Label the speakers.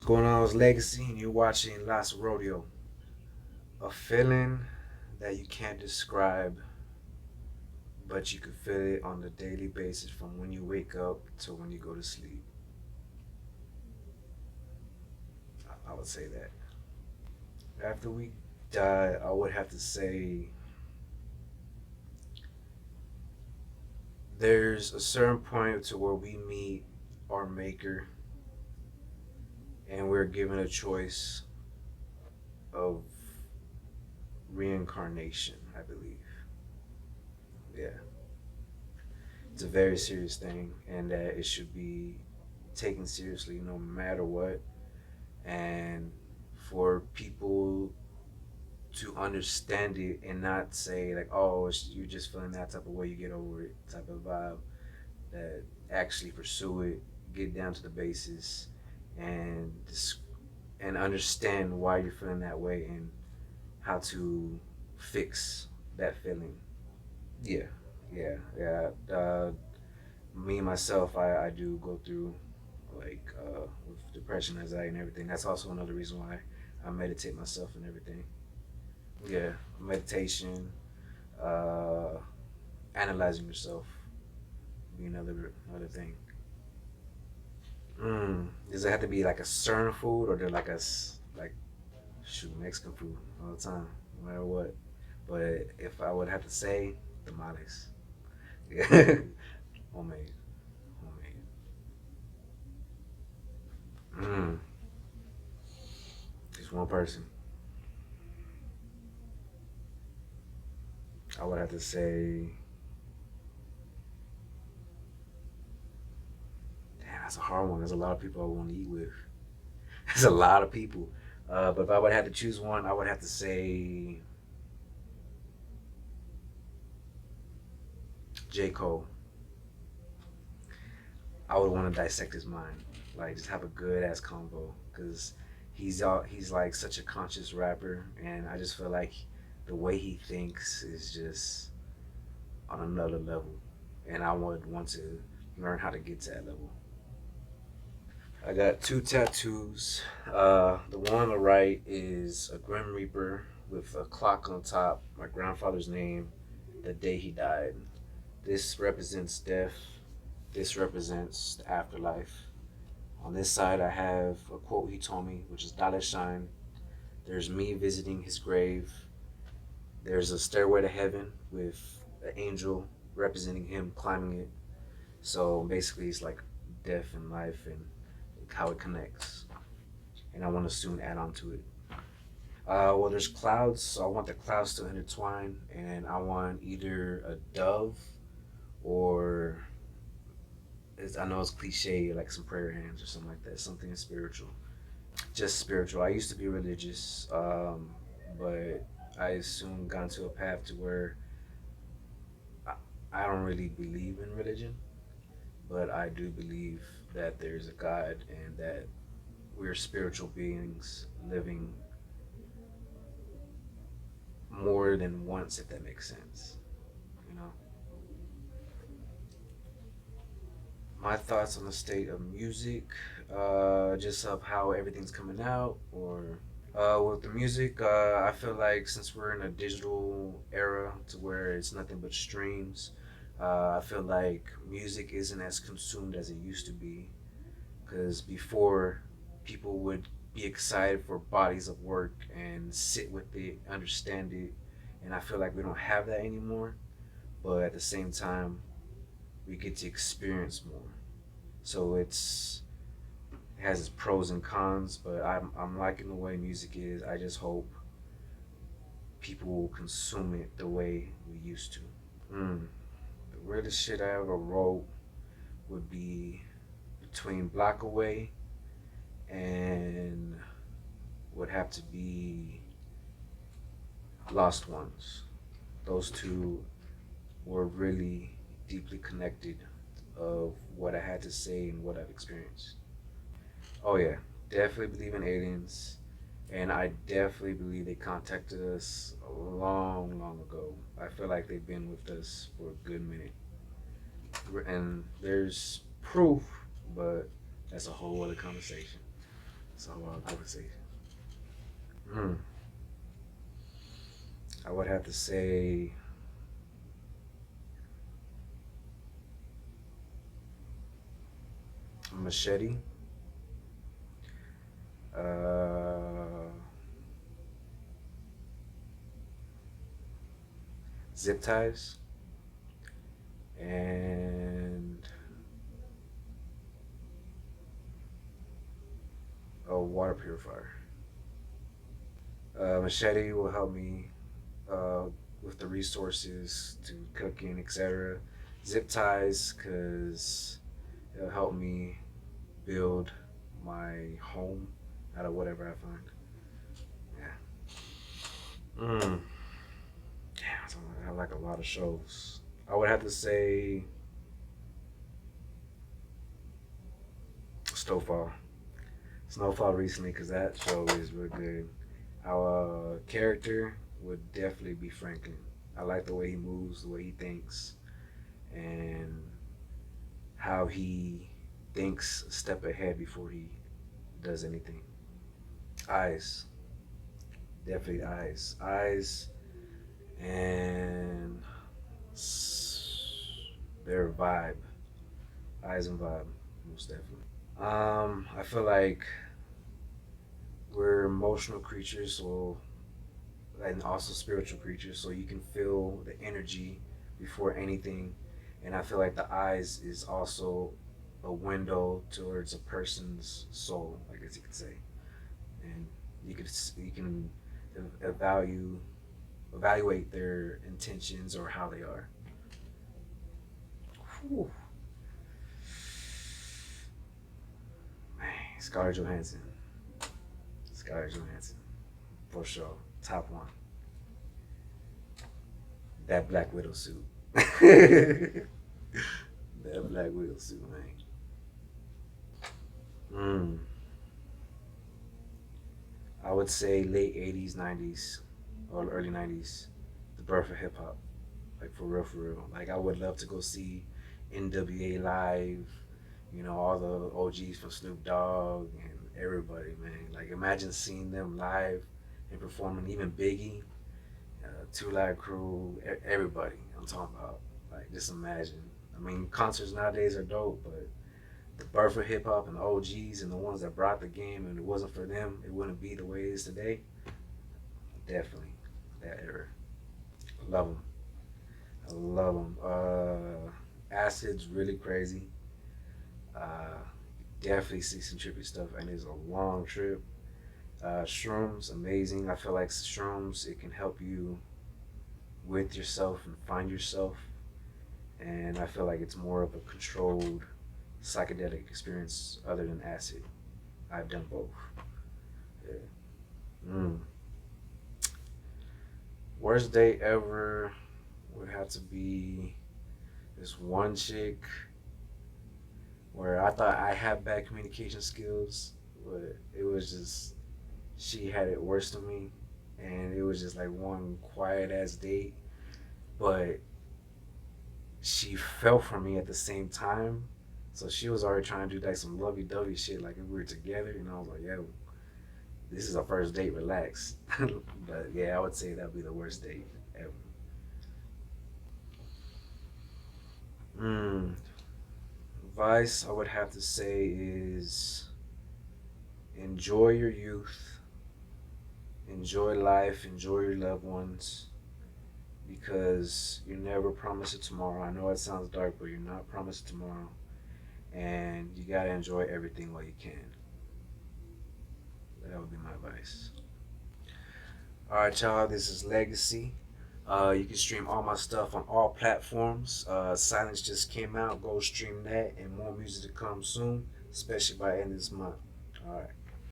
Speaker 1: Going on is Legacy, and you're watching Rodeo. A feeling that you can't describe, but you can feel it on a daily basis from when you wake up to when you go to sleep. I would say that. After we die, I would have to say there's a certain point to where we meet our maker and we're given a choice of reincarnation, I believe. Yeah. It's a very serious thing and that it should be taken seriously no matter what. And for people to understand it and not say like, "Oh, you're just feeling that type of way, you get over it" type of vibe. That actually pursue it, get down to the basis, and and understand why you're feeling that way and how to fix that feeling. Yeah, yeah. Me myself, I do go through with depression, anxiety, and everything. That's also another reason why I meditate myself and everything. Yeah, meditation, uh, analyzing yourself be another thing. Does it have to be like a certain food, or like like shoot Mexican food all the time, no matter what? But if I would have to say, tamales. Yeah, homemade, homemade. Mm, just one person. I would have to say, damn, that's a hard one. There's a lot of people I want to eat with. There's a lot of people. But if I would have to choose one, I would have to say J. Cole. I would want to dissect his mind, like just have a good ass convo, because he's like such a conscious rapper, and I just feel like the way he thinks is just on another level, and I would want to learn how to get to that level. I got two tattoos. The one on the right is a Grim Reaper with a clock on top, my grandfather's name, the day he died. This represents death. This represents the afterlife. On this side, I have a quote he told me, which is Dollar Shine. There's me visiting his grave. There's a stairway to heaven with an angel representing him climbing it. So basically, it's like death and life and how it connects. And I want to soon add on to it. Well, there's clouds, so I want the clouds to intertwine, and I want either a dove or I know it's cliche, like some prayer hands or something like that, something spiritual. Just spiritual. I used to be religious, but I soon got into a path to where I, I don't really believe in religion, but I do believe that there's a God and that we're spiritual beings living more than once, if that makes sense. You know, my thoughts on the state of music, just of how everything's coming out, or with the music, I feel like since we're in a digital era to where it's nothing but streams, I feel like music isn't as consumed as it used to be. Because before, people would be excited for bodies of work and sit with it, understand it, and I feel like we don't have that anymore. But at the same time, we get to experience more. So it has its pros and cons, but I'm liking the way music is. I just hope people will consume it the way we used to. Mm. The weirdest shit I ever wrote would be between Block Away and would have to be Lost Ones. Those two were really deeply connected of what I had to say and what I've experienced. Oh yeah, definitely believe in aliens, and I definitely believe they contacted us a long, long ago. I feel like they've been with us for a good minute, and there's proof, but that's a whole other conversation. So I would say, mm, I would have to say machete, uh, zip ties, and a water purifier. Machete will help me uh, with the resources to cooking, etc. Zip ties, because it'll help me build my home out of whatever I find. Yeah. Mm. Damn, I like a lot of shows. I would have to say Snowfall. Snowfall recently, because that show is real good. Our character would definitely be Franklin. I like the way he moves, the way he thinks, and how he thinks a step ahead before he does anything. Eyes, definitely eyes, eyes, and their vibe, eyes and vibe, most definitely. I feel like we're emotional creatures, so and also spiritual creatures, so you can feel the energy before anything. And I feel like the eyes is also a window towards a person's soul, I guess you could say. And you can evaluate evaluate their intentions or how they are. Whew. Man, Scarlett Johansson, Scarlett Johansson, for sure, top one. That Black Widow suit. That Black Widow suit, man. Mm. I would say late '80s, '90s, or early '90s. The birth of hip hop, like for real, for real. Like I would love to go see NWA live. You know, all the OGs from Snoop Dogg and everybody, man. Like imagine seeing them live and performing. Even Biggie, Two Live Crew, everybody. I'm talking about. Like just imagine. I mean, concerts nowadays are dope, but the birth of hip hop and the OGs and the ones that brought the game, and it wasn't for them, it wouldn't be the way it is today. Definitely that era. I love them. I love them. Acid's really crazy. Uh, Definitely see some trippy stuff, and it's a long trip. Shrooms, amazing. I feel like shrooms, it can help you with yourself and find yourself. And I feel like it's more of a controlled psychedelic experience other than acid. I've done both. Yeah. Mm. Worst date ever would have to be this one chick where I thought I had bad communication skills, but it was just she had it worse than me, and it was just like one quiet ass date, but she fell for me at the same time. So she was already trying to do like some lovey dovey shit, like if we were together, and I was like, yo, this is our first date, relax. But yeah, I would say that'd be the worst date ever. Mm, advice I would have to say is enjoy your youth, enjoy life, enjoy your loved ones, because you never promise it tomorrow. I know it sounds dark, but you're not promised tomorrow, and you gotta enjoy everything while you can. That would be my advice. All right, y'all. This is Legacy. You can stream all my stuff on all platforms. Silence just came out. Go stream that, and more music to come soon, especially by the end of this month. All right.